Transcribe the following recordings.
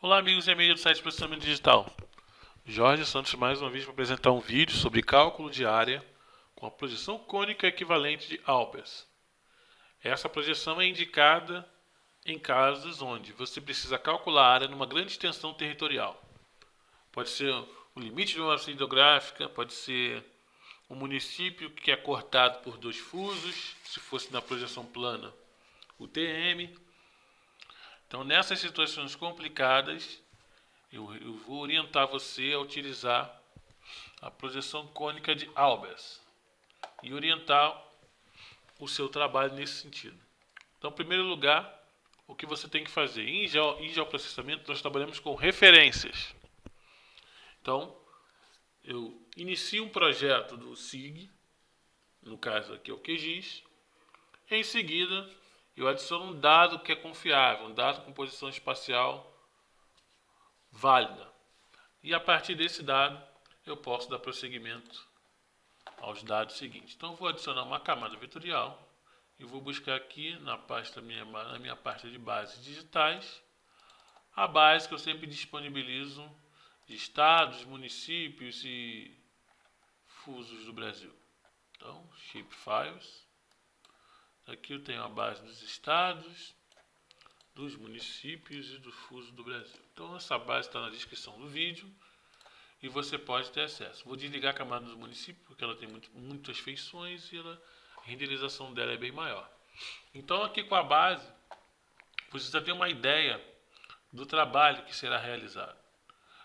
Olá, amigos e amigas do site Processamento Digital. Jorge Santos mais uma vez para apresentar um vídeo sobre cálculo de área com a projeção cônica equivalente de Albers. Essa projeção é indicada em casos onde você precisa calcular a área numa grande extensão territorial. Pode ser o limite de uma área hidrográfica, pode ser um município que é cortado por dois fusos, se fosse na projeção plana, o TM. Então, nessas situações complicadas, eu vou orientar você a utilizar a projeção cônica de Albers e orientar o seu trabalho nesse sentido. Então, em primeiro lugar, o que você tem que fazer? Em geoprocessamento, nós trabalhamos com referências. Então, eu inicio um projeto do SIG, no caso aqui é o QGIS. Em seguida, eu adiciono um dado que é confiável, um dado com posição espacial válida. E a partir desse dado, eu posso dar prosseguimento aos dados seguintes. Então, vou adicionar uma camada vetorial e vou buscar aqui na minha pasta de bases digitais a base que eu sempre disponibilizo de estados, municípios e fusos do Brasil. Então, shapefiles. Aqui eu tenho a base dos estados, dos municípios e do fuso do Brasil. Então, essa base está na descrição do vídeo e você pode ter acesso. Vou desligar a camada do município porque ela tem muitas feições e a renderização dela é bem maior. Então, aqui com a base, você já tem uma ideia do trabalho que será realizado.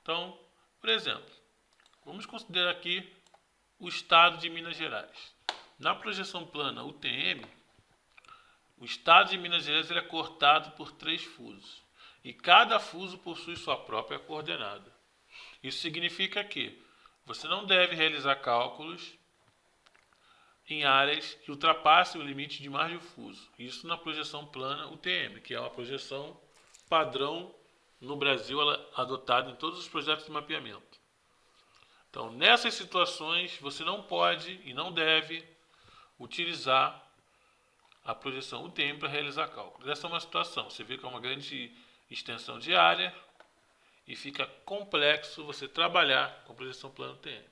Então, por exemplo, vamos considerar aqui o estado de Minas Gerais. Na projeção plana UTM, o estado de Minas Gerais é cortado por 3 fusos e cada fuso possui sua própria coordenada. Isso significa que você não deve realizar cálculos em áreas que ultrapassem o limite de mais de um fuso. Isso na projeção plana UTM, que é uma projeção padrão no Brasil, adotada em todos os projetos de mapeamento. Então, nessas situações, você não pode e não deve utilizar a projeção UTM para realizar cálculos. Essa é uma situação. Você vê que é uma grande extensão de área e fica complexo você trabalhar com projeção plana UTM.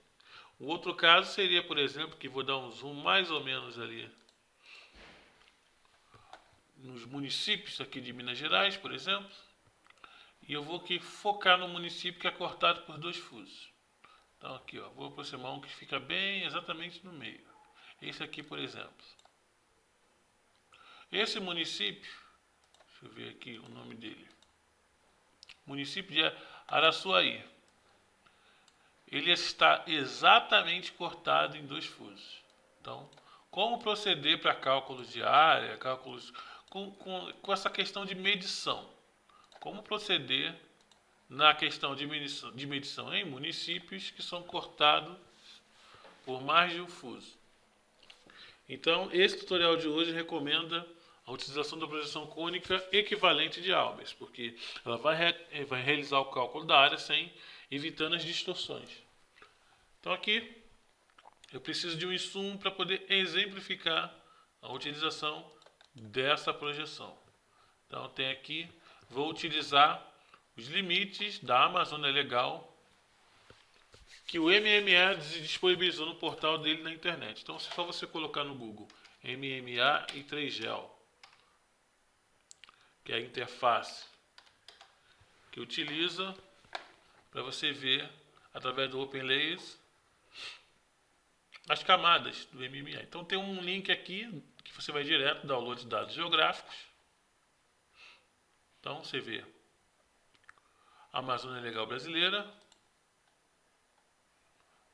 O outro caso seria, por exemplo, que vou dar um zoom mais ou menos ali nos municípios aqui de Minas Gerais, por exemplo, e eu vou aqui focar no município que é cortado por 2 fusos. Então aqui, ó, vou aproximar um que fica bem exatamente no meio. Esse aqui, por exemplo. Esse município, deixa eu ver aqui o nome dele. Município de Araçuaí. Ele está exatamente cortado em 2 fusos. Então, como proceder para cálculos de área, cálculos com essa questão de medição? Como proceder na questão de medição em municípios que são cortados por mais de um fuso? Então, esse tutorial de hoje recomenda a utilização da projeção cônica equivalente de Albers, porque ela vai realizar o cálculo da área evitando as distorções. Então aqui eu preciso de um insumo para poder exemplificar a utilização dessa projeção. Então tem aqui, vou utilizar os limites da Amazônia Legal que o MMA disponibilizou no portal dele na internet. Então é só você colocar no Google MMA e 3GEL, que é a interface que utiliza para você ver através do OpenLayers as camadas do MMA. Então tem um link aqui que você vai direto, download de dados geográficos. Então você vê Amazônia Legal Brasileira,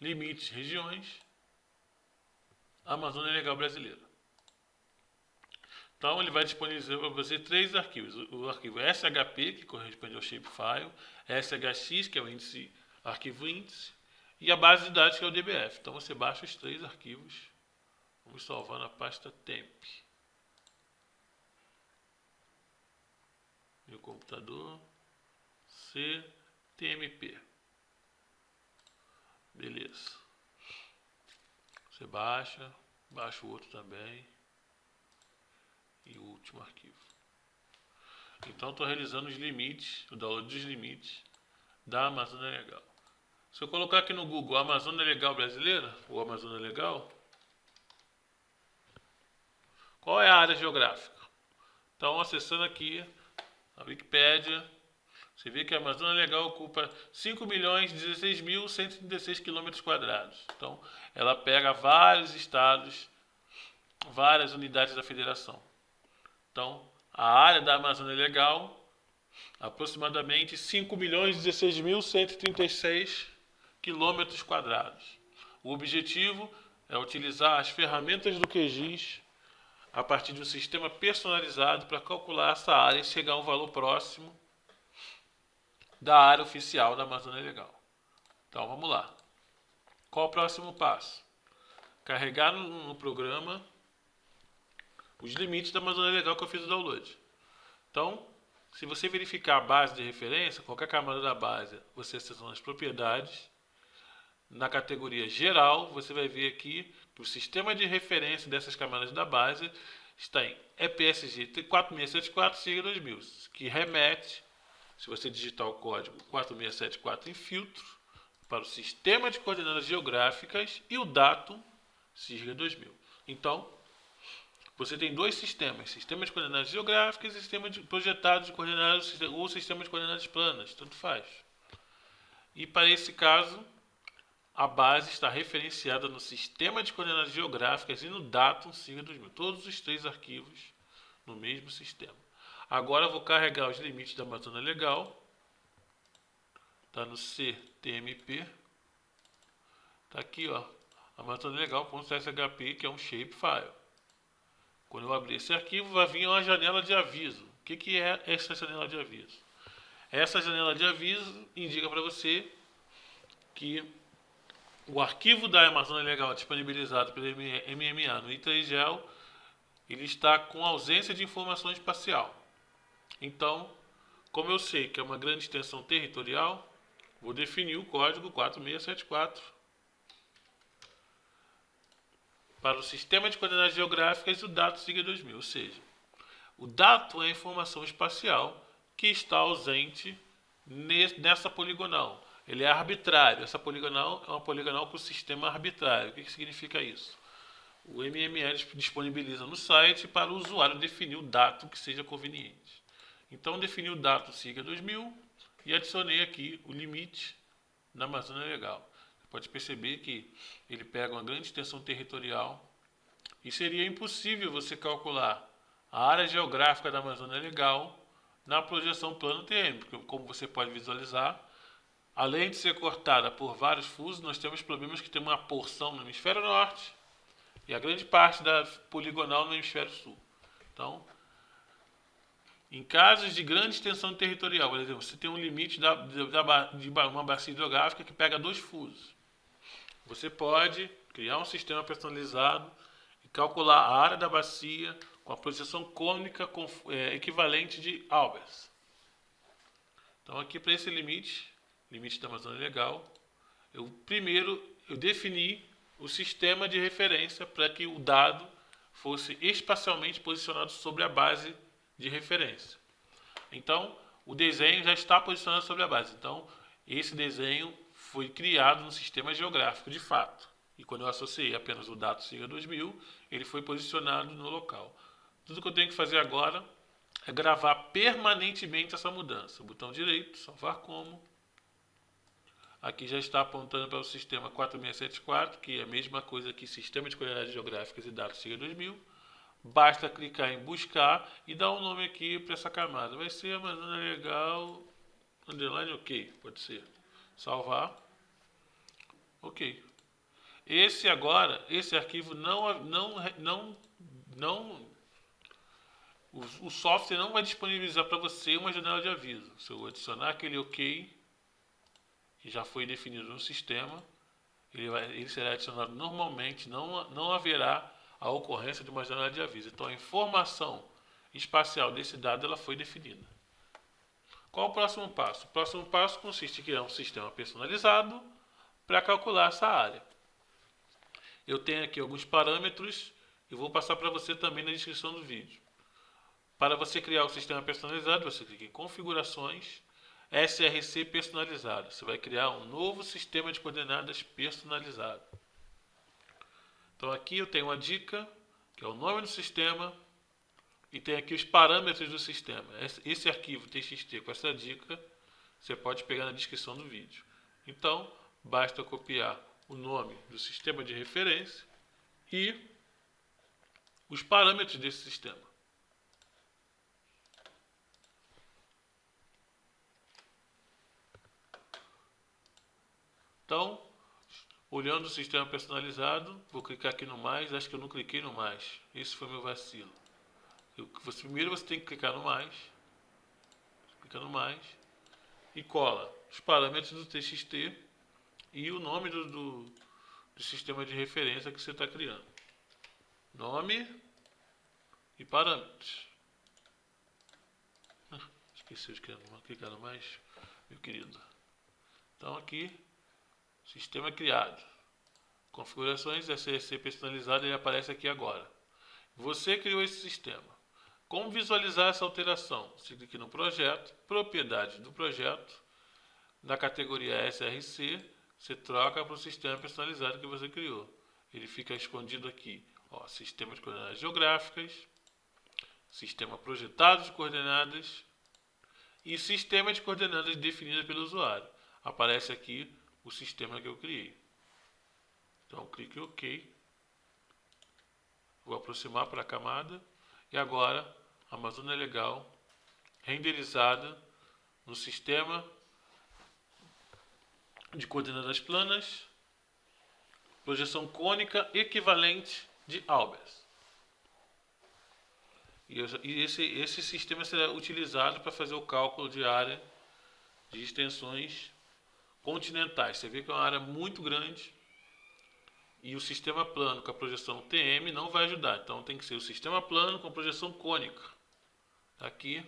limites, regiões, Amazônia Legal Brasileira. Então ele vai disponibilizar para você 3 arquivos. O arquivo SHP, que corresponde ao shapefile, SHX, que é o índice, arquivo índice, e a base de dados, que é o DBF. Então você baixa os 3 arquivos. Vamos salvar na pasta temp. Meu computador, CTMP. Beleza. Você baixa o outro também. E o último arquivo. Então estou realizando os limites, o download dos limites da Amazônia Legal. Se eu colocar aqui no Google Amazônia Legal Brasileira, ou Amazônia Legal, qual é a área geográfica? Então, acessando aqui a Wikipédia, você vê que a Amazônia Legal ocupa 5.016.136 km². Então, ela pega vários estados, várias unidades da federação. Então, a área da Amazônia Legal, aproximadamente 5.016.136 km². O objetivo é utilizar as ferramentas do QGIS a partir de um sistema personalizado para calcular essa área e chegar a um valor próximo da área oficial da Amazônia Legal. Então vamos lá. Qual o próximo passo? Carregar no programa os limites da Amazônia Legal que eu fiz o download. Então, se você verificar a base de referência, qualquer camada da base, você seleciona as propriedades. Na categoria geral, você vai ver aqui que o sistema de referência dessas camadas da base está em EPSG 4674-2000, que remete, se você digitar o código 4674 em filtro, para o sistema de coordenadas geográficas e o datum SIGA 2000. Então, você tem dois sistemas, sistema de coordenadas geográficas e sistema de projetado de coordenadas ou sistema de coordenadas planas, tanto faz. E para esse caso, a base está referenciada no sistema de coordenadas geográficas e no datum SIGA 2000. Todos os três arquivos no mesmo sistema. Agora eu vou carregar os limites da Amazônia Legal. Está no CTMP. Está aqui, ó, Amazônia Legal.shp, que é um shapefile. Quando eu abrir esse arquivo, vai vir uma janela de aviso. O que é essa janela de aviso? Essa janela de aviso indica para você que o arquivo da Amazônia Legal disponibilizado pelo MMA no I3GEL, ele está com ausência de informação espacial. Então, como eu sei que é uma grande extensão territorial, vou definir o código 4674 para o sistema de coordenadas geográficas e o datum SIGA 2000, ou seja, o datum é a informação espacial que está ausente nessa poligonal. Ele é arbitrário. Essa poligonal é uma poligonal com sistema arbitrário. O que significa isso? O MML disponibiliza no site para o usuário definir o datum que seja conveniente. Então, defini o datum SIGA 2000 e adicionei aqui o limite na Amazônia Legal. Você pode perceber que ele pega uma grande extensão territorial e seria impossível você calcular a área geográfica da Amazônia Legal na projeção plano TM, porque, como você pode visualizar, além de ser cortada por vários fusos, nós temos problemas que tem uma porção no hemisfério norte e a grande parte da poligonal no hemisfério sul. Então, em casos de grande extensão territorial, por exemplo, você tem um limite de uma bacia hidrográfica que pega dois fusos. Você pode criar um sistema personalizado e calcular a área da bacia com a projeção cônica equivalente de Albers. Então, aqui para esse limite da Amazônia Legal, eu defini o sistema de referência para que o dado fosse espacialmente posicionado sobre a base de referência. Então, o desenho já está posicionado sobre a base. Então, esse desenho foi criado no sistema geográfico, de fato. E quando eu associei apenas o datum SIGA 2000, ele foi posicionado no local. Tudo que eu tenho que fazer agora é gravar permanentemente essa mudança. Botão direito, salvar como. Aqui já está apontando para o sistema 4674, que é a mesma coisa que sistema de coordenadas geográficas e dados SIGA 2000. Basta clicar em buscar e dar um nome aqui para essa camada. Vai ser Amazônia Legal, underline OK, pode ser. Salvar. OK. Esse arquivo o software não vai disponibilizar para você uma janela de aviso. Se eu adicionar aquele OK, que já foi definido no sistema, ele será adicionado normalmente, não haverá a ocorrência de uma janela de aviso. Então, a informação espacial desse dado ela foi definida. Qual o próximo passo? O próximo passo consiste em criar um sistema personalizado para calcular essa área. Eu tenho aqui alguns parâmetros e vou passar para você também na descrição do vídeo. Para você criar o sistema personalizado, você clica em configurações, SRC personalizado. Você vai criar um novo sistema de coordenadas personalizado. Então aqui eu tenho uma dica, que é o nome do sistema, e tem aqui os parâmetros do sistema. Esse arquivo TXT com essa dica, você pode pegar na descrição do vídeo. Então, basta copiar o nome do sistema de referência e os parâmetros desse sistema. Então, olhando o sistema personalizado, vou clicar aqui no mais, acho que eu não cliquei no mais. Esse foi meu vacilo. Primeiro você tem que clicar no mais, clica no mais e cola os parâmetros do TXT e o nome do sistema de referência que você está criando. Nome e parâmetros. Esqueci de clicar no mais, meu querido. Então aqui, sistema criado. Configurações, SRC personalizado, ele aparece aqui agora. Você criou esse sistema. Como visualizar essa alteração? Você clica no projeto, propriedades do projeto, na categoria SRC, você troca para o sistema personalizado que você criou. Ele fica escondido aqui. Ó, sistema de coordenadas geográficas, sistema projetado de coordenadas e sistema de coordenadas definidas pelo usuário. Aparece aqui o sistema que eu criei. Então, clique em OK. Vou aproximar para a camada. E agora, a Amazônia Legal, renderizada no sistema de coordenadas planas, projeção cônica equivalente de Albers. E esse sistema será utilizado para fazer o cálculo de área de extensões continentais. Você vê que é uma área muito grande e o sistema plano com a projeção TM não vai ajudar. Então tem que ser o sistema plano com projeção cônica. Aqui,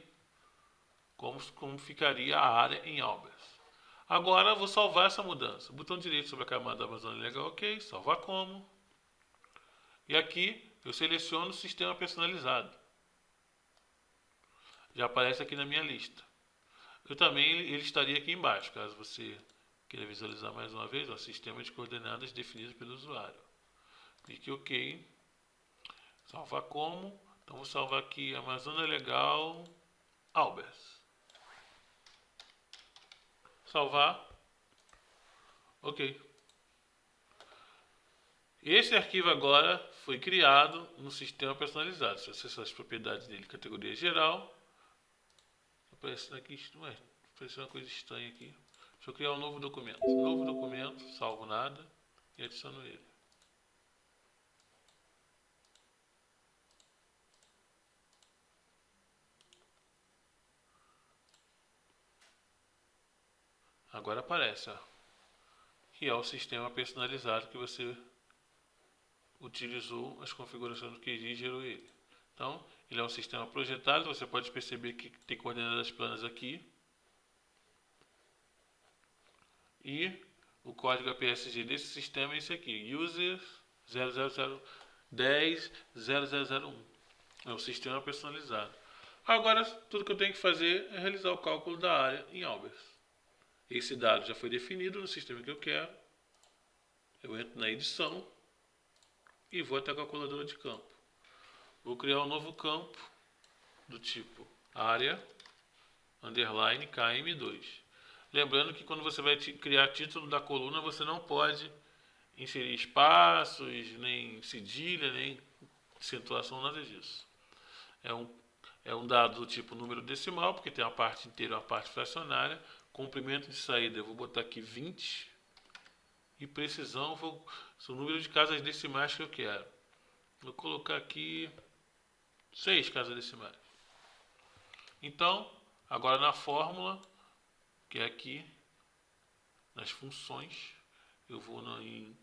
como ficaria a área em Albers. Agora eu vou salvar essa mudança. Botão direito sobre a camada da Amazônia Legal, OK, salvar como. E aqui eu seleciono o sistema personalizado. Já aparece aqui na minha lista. Ele estaria aqui embaixo, caso você queira visualizar mais uma vez, o sistema de coordenadas definido pelo usuário. Clique em OK. Salvar como. Então vou salvar aqui Amazônia Legal Albers. Salvar. OK. Esse arquivo agora foi criado no sistema personalizado. Se acessar as propriedades dele, categoria geral, aparece aqui, apareceu uma coisa estranha aqui. Deixa eu criar um novo documento. Novo documento, salvo nada e adiciono ele. Agora aparece, ó, que é o sistema personalizado que você utilizou as configurações do QGIS e gerou ele. Então, ele é um sistema projetado, você pode perceber que tem coordenadas planas aqui. E o código APSG desse sistema é esse aqui, user 000100001. É o sistema personalizado. Agora, tudo que eu tenho que fazer é realizar o cálculo da área em Albers. Esse dado já foi definido no sistema que eu quero. Eu entro na edição e vou até a calculadora de campo. Vou criar um novo campo do tipo área underline KM2. Lembrando que quando você vai criar título da coluna, você não pode inserir espaços, nem cedilha, nem acentuação, nada disso. É um dado do tipo número decimal, porque tem uma parte inteira e uma parte fracionária. Comprimento de saída, eu vou botar aqui 20. E precisão, são o número de casas decimais que eu quero. Vou colocar aqui 6 casas decimais. Então, agora na fórmula, que é aqui, nas funções, eu vou em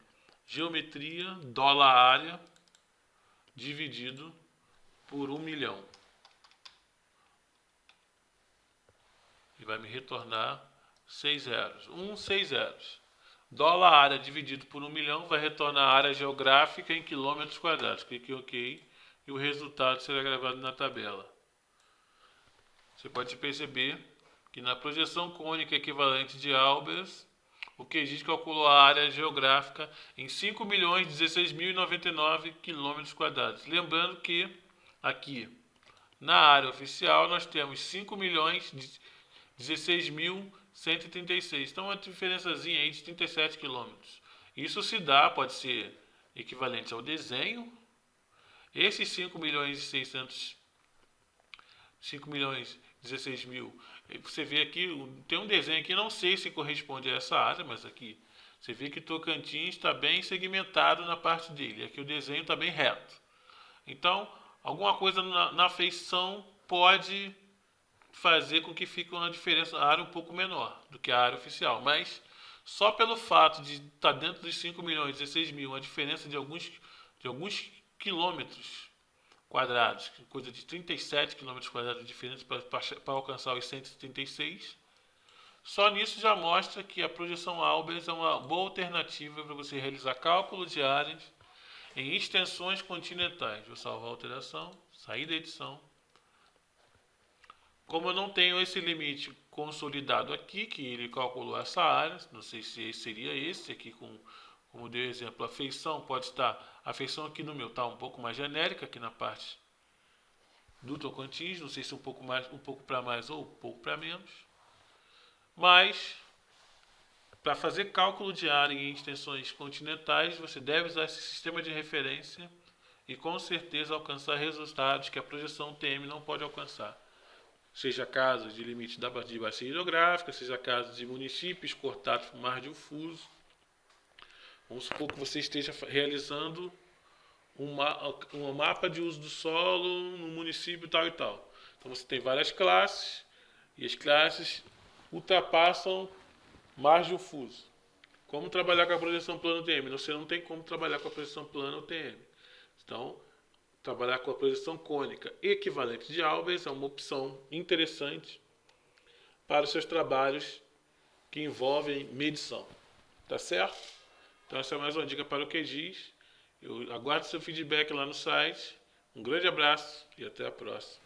geometria, $área, dividido por 1 milhão. E vai me retornar 6 zeros. 6 zeros. $área dividido por 1 milhão vai retornar a área geográfica em quilômetros quadrados. Clique em OK e o resultado será gravado na tabela. você pode perceber que na projeção cônica equivalente de Albers, o QGIS calculou a área geográfica em 5.016.099 km². Lembrando que aqui na área oficial nós temos 5.016.136. Então uma diferençazinha aí de 37 km. Isso se dá, pode ser equivalente ao desenho. Esses 5.016.000, você vê aqui, tem um desenho aqui, não sei se corresponde a essa área, mas aqui você vê que Tocantins está bem segmentado na parte dele. Aqui o desenho está bem reto. Então, alguma coisa na feição pode fazer com que fique uma diferença, a área um pouco menor do que a área oficial. Mas só pelo fato de estar dentro dos 5.016.000, uma diferença de alguns quilômetros quadrados, coisa de 37 quilômetros quadrados de diferença para alcançar os 136. Só nisso já mostra que a projeção Albers é uma boa alternativa para você realizar cálculo de áreas em extensões continentais. Vou salvar a alteração, sair da edição. Como eu não tenho esse limite consolidado aqui, que ele calculou essa área, não sei se seria esse aqui, como deu exemplo, a feição pode estar, a feição aqui no meu está um pouco mais genérica, aqui na parte do Tocantins, não sei se um pouco para mais ou um pouco para menos, mas para fazer cálculo de área em extensões continentais, você deve usar esse sistema de referência e com certeza alcançar resultados que a projeção TM não pode alcançar. Seja casos de limite de bacia hidrográfica, seja casos de municípios cortados por mar difuso. Vamos supor que você esteja realizando um mapa de uso do solo no município tal e tal. Então você tem várias classes e as classes ultrapassam mar difuso. Como trabalhar com a projeção plano TM? Você não tem como trabalhar com a projeção plano TM. Então, trabalhar com a projeção cônica equivalente de Albers é uma opção interessante para os seus trabalhos que envolvem medição. Tá certo? Então essa é mais uma dica para o QGIS. Eu aguardo seu feedback lá no site. Um grande abraço e até a próxima.